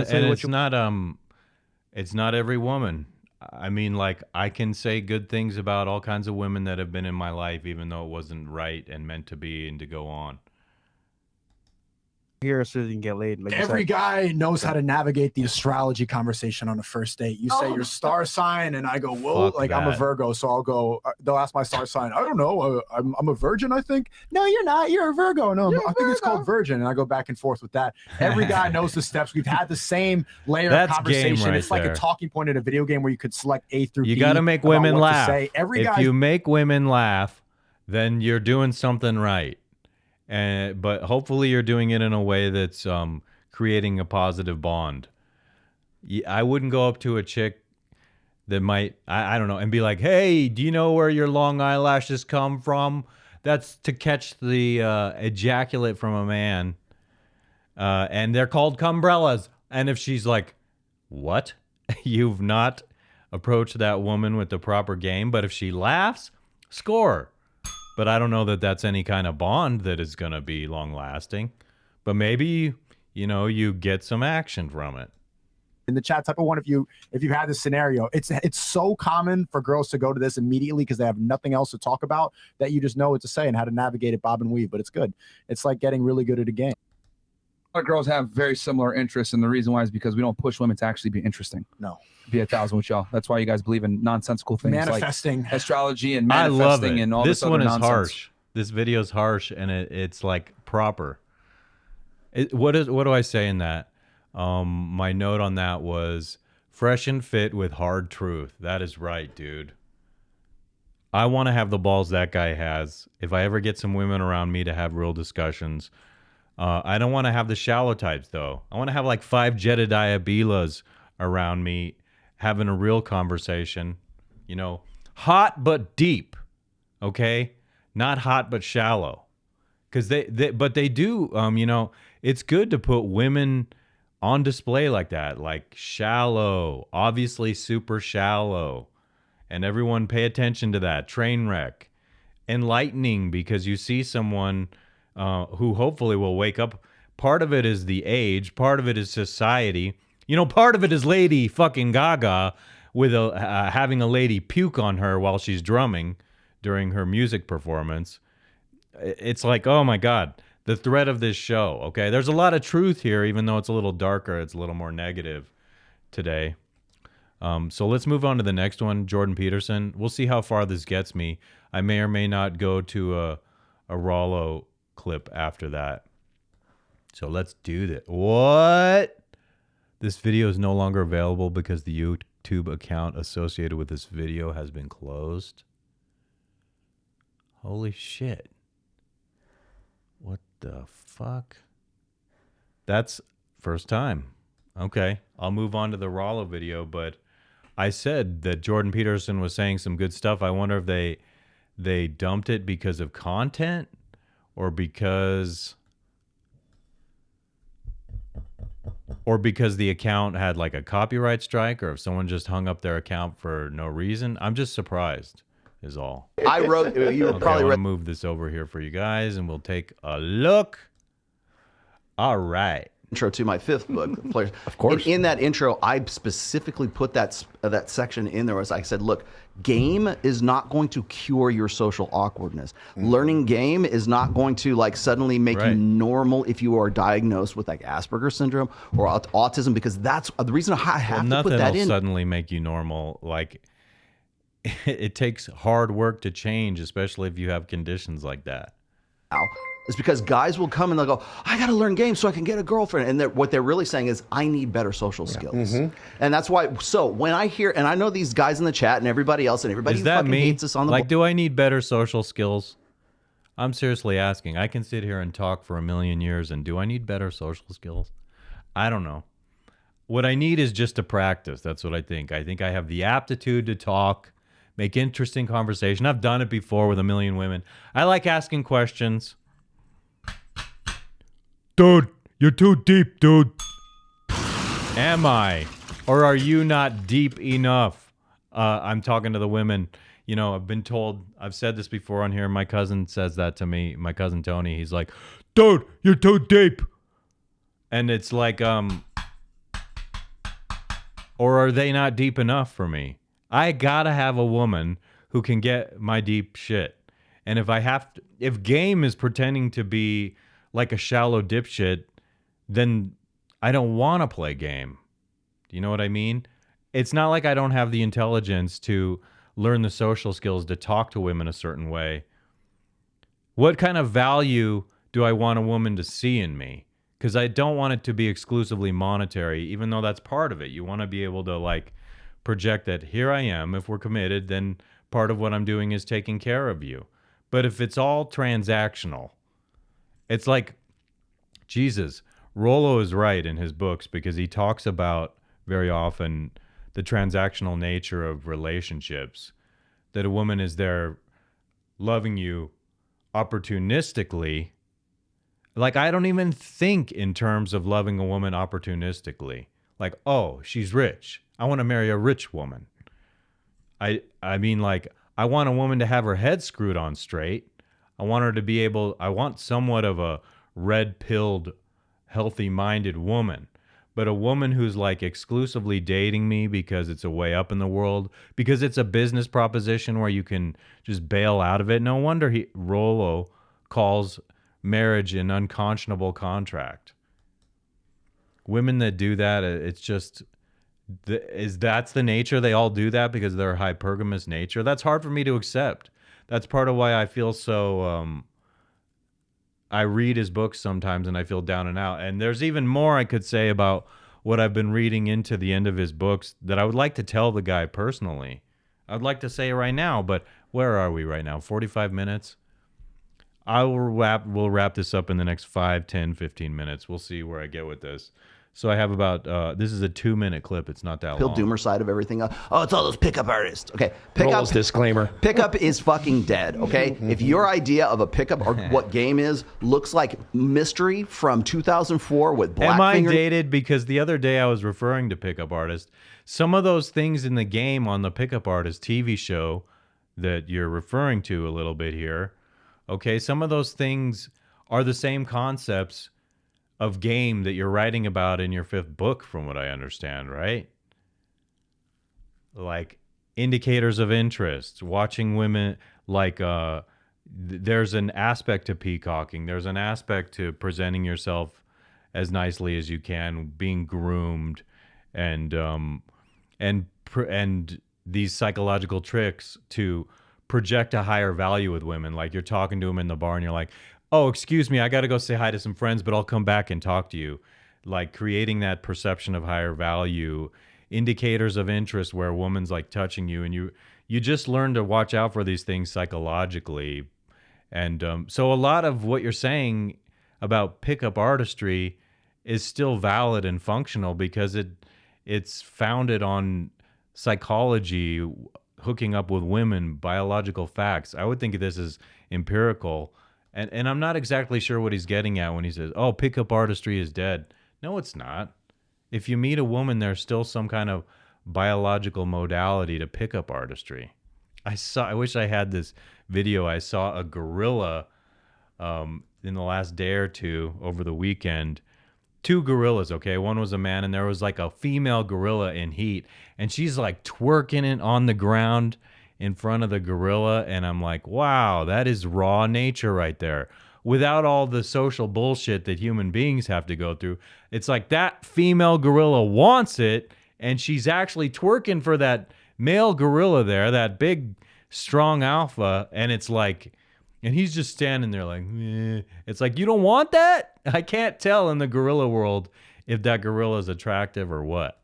it's not every woman. I mean, like, I can say good things about all kinds of women that have been in my life, even though it wasn't right and meant to be and to go on. Here so you can get laid. Like Every guy knows how to navigate the astrology conversation on a first date. You say your star sign, and I go, whoa, Fuck like that. I'm a Virgo, so I'll go. They'll ask my star sign. I don't know. I'm a virgin, I think. No, you're not. You're a Virgo. No, I think it's called virgin, and I go back and forth with that. Every guy knows the steps. We've had the same layer That's of conversation. game right It's like there. a talking point in a video game where you could select A through B. You got to make about women what to laugh. say. Every If guy. you make women laugh, then you're doing something right. But hopefully you're doing it in a way that's creating a positive bond. I wouldn't go up to a chick that might, I don't know, and be like, hey, do you know where your long eyelashes come from? That's to catch the ejaculate from a man. And they're called cumbrellas. And if she's like, what? You've not approached that woman with the proper game. But if she laughs, score. But I don't know that that's any kind of bond that is going to be long lasting. But maybe, you get some action from it. In the chat, type of one if you had this scenario. It's so common for girls to go to this immediately because they have nothing else to talk about that you just know what to say and how to navigate it, bob and weave. But it's good. It's like getting really good at a game. Our girls have very similar interests, and the reason why is because we don't push women to actually be interesting. No. Be 1,000 with y'all. That's why you guys believe in nonsensical things Manifesting. like astrology and I love manifesting it. and all this this one other is nonsense. harsh. This video's harsh, and it's like proper. What do I say in that? My note on that was fresh and fit with hard truth. That is right, dude. I want to have the balls that guy has. If I ever get some women around me to have real discussions, I don't want to have the shallow types, though. I want to have like 5 Jedidiah Bilas around me having a real conversation. Hot but deep, okay? Not hot but shallow. Because they do, it's good to put women on display like that, like shallow, obviously super shallow. And everyone pay attention to that. Train wreck. Enlightening, because you see someone who hopefully will wake up. Part of it is the age. Part of it is society. Part of it is Lady fucking Gaga with having a lady puke on her while she's drumming during her music performance. It's like, oh my God, the thread of this show. Okay, there's a lot of truth here, even though it's a little darker. It's a little more negative today. So let's move on to the next one, Jordan Peterson. We'll see how far this gets me. I may or may not go to a Rollo clip after that. So let's do this. What? This video is no longer available because the YouTube account associated with this video has been closed. Holy shit. What the fuck? That's first time. Okay, I'll move on to the Rollo video, but I said that Jordan Peterson was saying some good stuff. I wonder if they dumped it because of content or because the account had like a copyright strike, or if someone just hung up their account for no reason. I'm just surprised is all. I wrote, you Okay, probably I want read to move this over here for you guys and we'll take a look. All right. intro to my 5th book, Players. Of course. And in that intro, I specifically put that section in there as I said, look, game is not going to cure your social awkwardness. Learning game is not going to like suddenly make you normal if you are diagnosed with like Asperger's syndrome or autism, because that's the reason I have to put that Nothing will in. suddenly make you normal. Like it takes hard work to change, especially if you have conditions like that. Now is because guys will come and they'll go, I got to learn games so I can get a girlfriend. And what they're really saying is, I need better social skills. And that's why. So when I hear, and I know these guys in the chat and everybody else and everybody Is who that fucking me? hates us on the Like, do I need better social skills? I'm seriously asking. I can sit here and talk for a million years, and do I need better social skills? I don't know. What I need is just to practice. That's what I think. I think I have the aptitude to talk, make interesting conversation. I've done it before with a million women. I like asking questions. Dude, you're too deep, dude. Am I? Or are you not deep enough? I'm talking to the women. You know, I've been told, I've said this before on here. My cousin says that to me. My cousin Tony, he's like, dude, you're too deep. And it's like, or are they not deep enough for me? I gotta have a woman who can get my deep shit. And if I have to, if game is pretending to be like a shallow dipshit, then I don't want to play game. Do you know what I mean? It's not like I don't have the intelligence to learn the social skills to talk to women a certain way. What kind of value do I want a woman to see in me? Because I don't want it to be exclusively monetary, even though that's part of it. You want to be able to like project that here I am. If we're committed, then part of what I'm doing is taking care of you. But if it's all transactional, it's like, Jesus, Rollo is right in his books because he talks about very often the transactional nature of relationships, that a woman is there loving you opportunistically. Like, I don't even think in terms of loving a woman opportunistically. Like, oh, she's rich, I want to marry a rich woman. I mean, like, I want a woman to have her head screwed on straight. I want her to be able, I want somewhat of a red-pilled, healthy-minded woman. But a woman who's like exclusively dating me because it's a way up in the world, because it's a business proposition where you can just bail out of it. No wonder Rollo calls marriage an unconscionable contract. Women that do that, it's just, that's the nature. They all do that because of their hypergamous nature. That's hard for me to accept. That's part of why I feel so, I read his books sometimes and I feel down and out. And there's even more I could say about what I've been reading into the end of his books that I would like to tell the guy personally. I'd like to say it right now, but where are we right now? 45 minutes? We'll wrap this up in the next 5, 10, 15 minutes. We'll see where I get with this. So I have about, this is a 2-minute clip. It's not that Bill long. Doomer side of everything. Oh, it's all those pickup artists. Okay, Rollo's disclaimer. Pickup is fucking dead, okay? If your idea of a pickup or what game is looks like Mystery from 2004 with Blackfinger. Am I dated? Because the other day I was referring to pickup artists. Some of those things in the game on the pickup artist TV show that you're referring to a little bit here, okay, some of those things are the same concepts of game that you're writing about in your 5th book, from what I understand, right? Like indicators of interest, watching women, like there's an aspect to peacocking. There's an aspect to presenting yourself as nicely as you can, being groomed, and these psychological tricks to project a higher value with women. Like you're talking to them in the bar and you're like, oh, excuse me, I got to go say hi to some friends, but I'll come back and talk to you. Like creating that perception of higher value, indicators of interest where a woman's like touching you, and you just learn to watch out for these things psychologically. And so a lot of what you're saying about pickup artistry is still valid and functional because it's founded on psychology, hooking up with women, biological facts. I would think of this as empirical. And I'm not exactly sure what he's getting at when he says, oh, pickup artistry is dead. No, it's not. If you meet a woman, there's still some kind of biological modality to pickup artistry. I wish I had this video. I saw a gorilla in the last day or two over the weekend. 2 gorillas, okay? One was a man, and there was like a female gorilla in heat, and she's like twerking it on the ground in front of the gorilla, and I'm like, wow, that is raw nature right there. Without all the social bullshit that human beings have to go through. It's like that female gorilla wants it, and she's actually twerking for that male gorilla there, that big, strong alpha, and it's like, and he's just standing there like, meh. It's like, you don't want that? I can't tell in the gorilla world if that gorilla is attractive or what.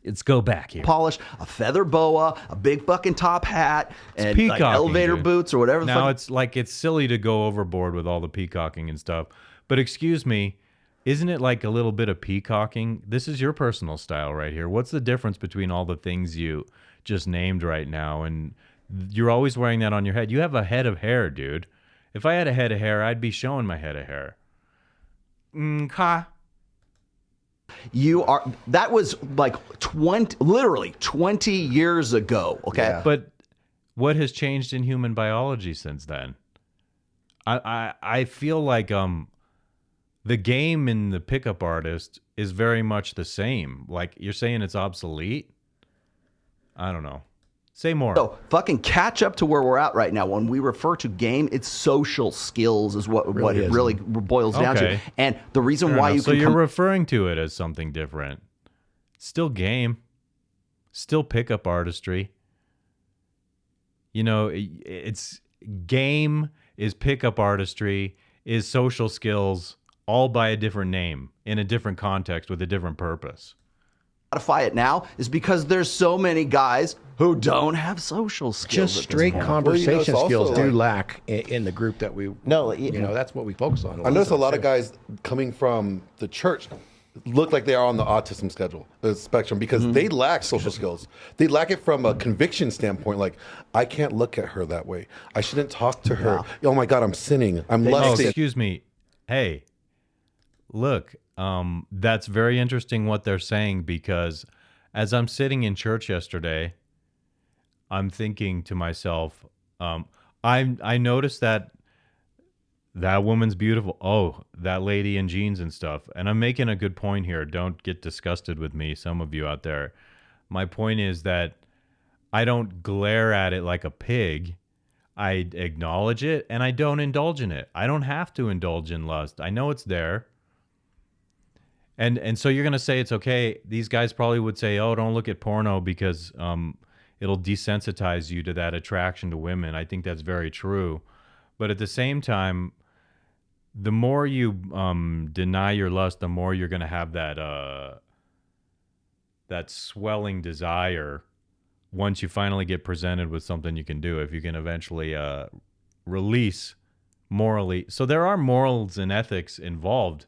Let's go back here. Polish, a feather boa, a big fucking top hat, and like elevator boots or whatever. Now it's like, it's silly to go overboard with all the peacocking and stuff. But excuse me, isn't it like a little bit of peacocking? This is your personal style right here. What's the difference between all the things you just named right now? And you're always wearing that on your head. You have a head of hair, dude. If I had a head of hair, I'd be showing my head of hair. That was like literally 20 years ago, okay? Yeah. But what has changed in human biology since then? I feel like the game in the pickup artist is very much the same. Like, you're saying it's obsolete? I don't know. Say more. So fucking catch up to where we're at right now. When we refer to game, it's social skills is what it really boils down to. And the reason why you so you're referring to it as something different. Still game. Still pickup artistry. You know, it's game is pickup artistry, is social skills, all by a different name, in a different context, with a different purpose. Modify it now is because there's so many guys who don't have social skills. Just straight conversation skills do lack in the group that we. No, you know, that's what we focus on. I notice a lot of guys coming from the church look like they are on the autism spectrum because they lack social skills. They lack it from a conviction standpoint. Like, I can't look at her that way. I shouldn't talk to her. Oh my God, I'm sinning. I'm lusting. Oh, excuse me. Hey, look, that's very interesting what they're saying, because as I'm sitting in church yesterday, I'm thinking to myself, I noticed that woman's beautiful. Oh, that lady in jeans and stuff. And I'm making a good point here. Don't get disgusted with me, some of you out there. My point is that I don't glare at it like a pig. I acknowledge it and I don't indulge in it. I don't have to indulge in lust. I know it's there. And so you're going to say it's okay. These guys probably would say, oh, don't look at porno because it'll desensitize you to that attraction to women. I think that's very true. But at the same time, the more you deny your lust, the more you're going to have that swelling desire once you finally get presented with something you can do, if you can eventually release morally. So there are morals and ethics involved.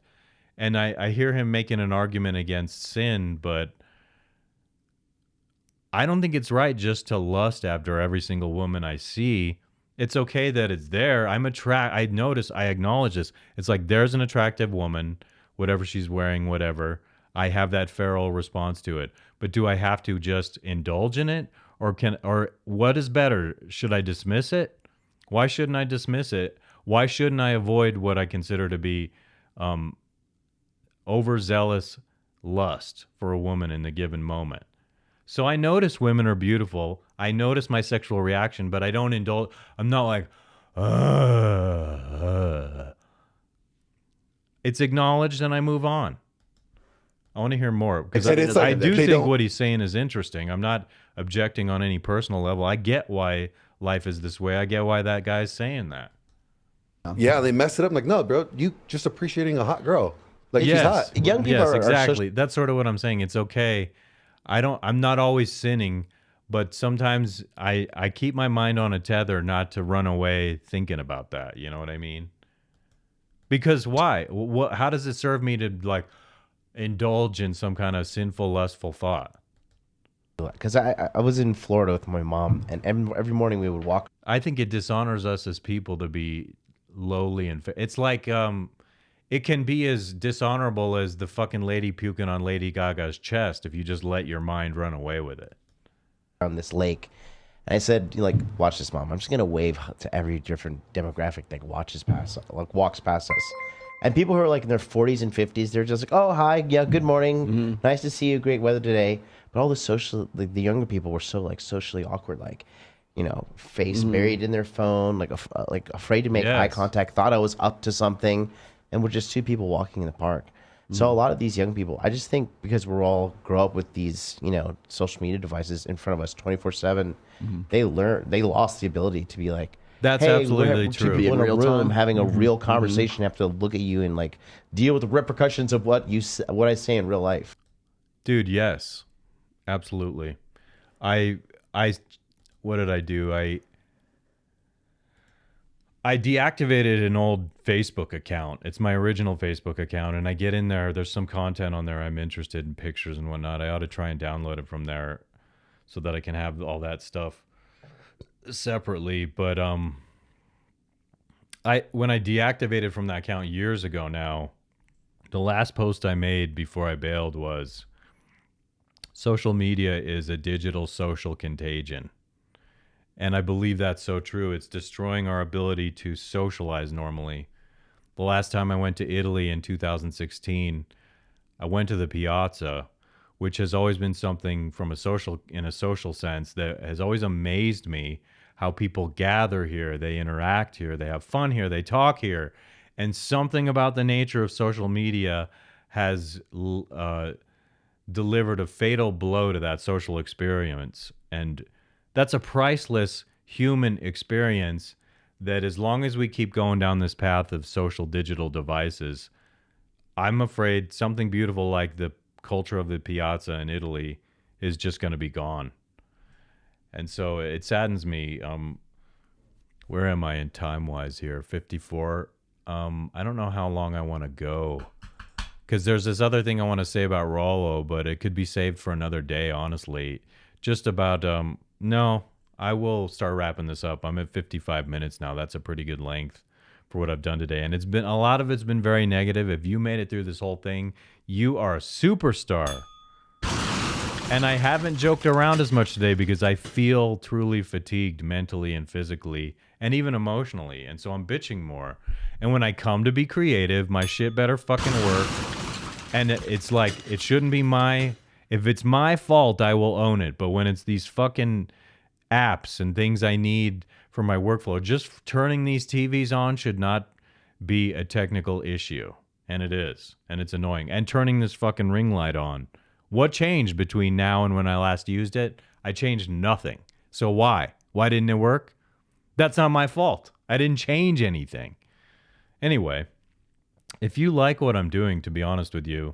And I hear him making an argument against sin, but I don't think it's right just to lust after every single woman I see. It's okay that it's there. I acknowledge this. It's like, there's an attractive woman, whatever she's wearing, whatever. I have that feral response to it. But do I have to just indulge in it? Or what is better? Should I dismiss it? Why shouldn't I dismiss it? Why shouldn't I avoid what I consider to be overzealous lust for a woman in the given moment? So I notice women are beautiful. I notice my sexual reaction, but I don't indulge. I'm not like, It's acknowledged and I move on. I want to hear more, because I do think what he's saying is interesting. I'm not objecting on any personal level. I get why life is this way. I get why that guy's saying that. Yeah, they mess it up. I'm like, no, bro, you just appreciating a hot girl. Like, she's hot. Young people are exactly. That's sort of what I'm saying. It's okay. I'm not always sinning, but sometimes I keep my mind on a tether not to run away thinking about that. You know what I mean? Because why? How does it serve me to like indulge in some kind of sinful, lustful thought? Because I was in Florida with my mom, and every morning we would walk. I think it dishonors us as people to be lowly and it's like it can be as dishonorable as the fucking lady puking on Lady Gaga's chest if you just let your mind run away with it. On this lake, and I said, like, watch this, Mom. I'm just gonna wave to every different demographic that walks past us. And people who are like in their 40s and 50s, they're just like, oh, hi, yeah, good morning, nice to see you, great weather today. But all the younger people were so like socially awkward, like, you know, face buried in their phone, like afraid to make eye contact, thought I was up to something, and we're just two people walking in the park. So a lot of these young people, I just think because we're all grow up with these, you know, social media devices in front of us 24/7, they lost the ability to be like, that's absolutely true. Two people in a room having a real conversation, have to look at you and like deal with the repercussions of what I say in real life. Dude, yes, absolutely. What did I do? I deactivated an old Facebook account. It's my original Facebook account, and I get in there. There's some content on there I'm interested in, pictures and whatnot. I ought to try and download it from there so that I can have all that stuff separately. But when I deactivated from that account years ago now, the last post I made before I bailed was, social media is a digital social contagion. And I believe that's so true. It's destroying our ability to socialize normally. The last time I went to Italy in 2016, I went to the piazza, which has always been something in a social sense that has always amazed me, how people gather here, they interact here, they have fun here, they talk here. And something about the nature of social media has delivered a fatal blow to that social experience. And that's a priceless human experience that, as long as we keep going down this path of social digital devices, I'm afraid something beautiful like the culture of the piazza in Italy is just going to be gone. And so it saddens me. Where am I in time-wise here? 54. I don't know how long I want to go, because there's this other thing I want to say about Rollo, but it could be saved for another day, honestly. Just about, no, I will start wrapping this up. I'm at 55 minutes now. That's a pretty good length for what I've done today. And a lot of it's been very negative. If you made it through this whole thing, you are a superstar. And I haven't joked around as much today because I feel truly fatigued mentally and physically and even emotionally. And so I'm bitching more. And when I come to be creative, my shit better fucking work. And it's like, it shouldn't be if it's my fault, I will own it. But when it's these fucking apps and things I need for my workflow, just turning these TVs on should not be a technical issue. And it is. And it's annoying. And turning this fucking ring light on. What changed between now and when I last used it? I changed nothing. So why? Why didn't it work? That's not my fault. I didn't change anything. Anyway, if you like what I'm doing, to be honest with you,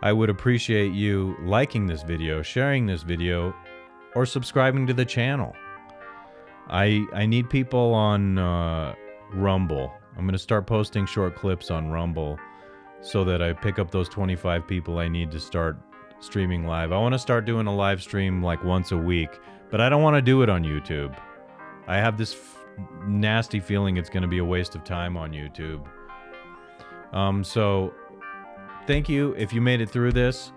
I would appreciate you liking this video, sharing this video, or subscribing to the channel. I need people on Rumble. I'm going to start posting short clips on Rumble so that I pick up those 25 people I need to start streaming live. I want to start doing a live stream like once a week, but I don't want to do it on YouTube. I have this nasty feeling it's going to be a waste of time on YouTube. So thank you if you made it through this.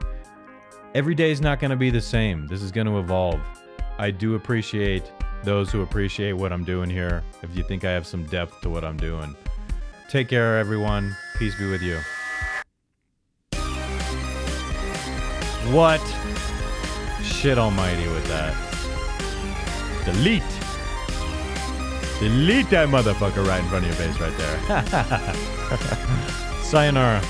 Every day is not going to be the same. This is going to evolve. I do appreciate those who appreciate what I'm doing here. If you think I have some depth to what I'm doing. Take care, everyone. Peace be with you. What? Shit almighty with that. Delete. Delete that motherfucker right in front of your face right there. Sayonara.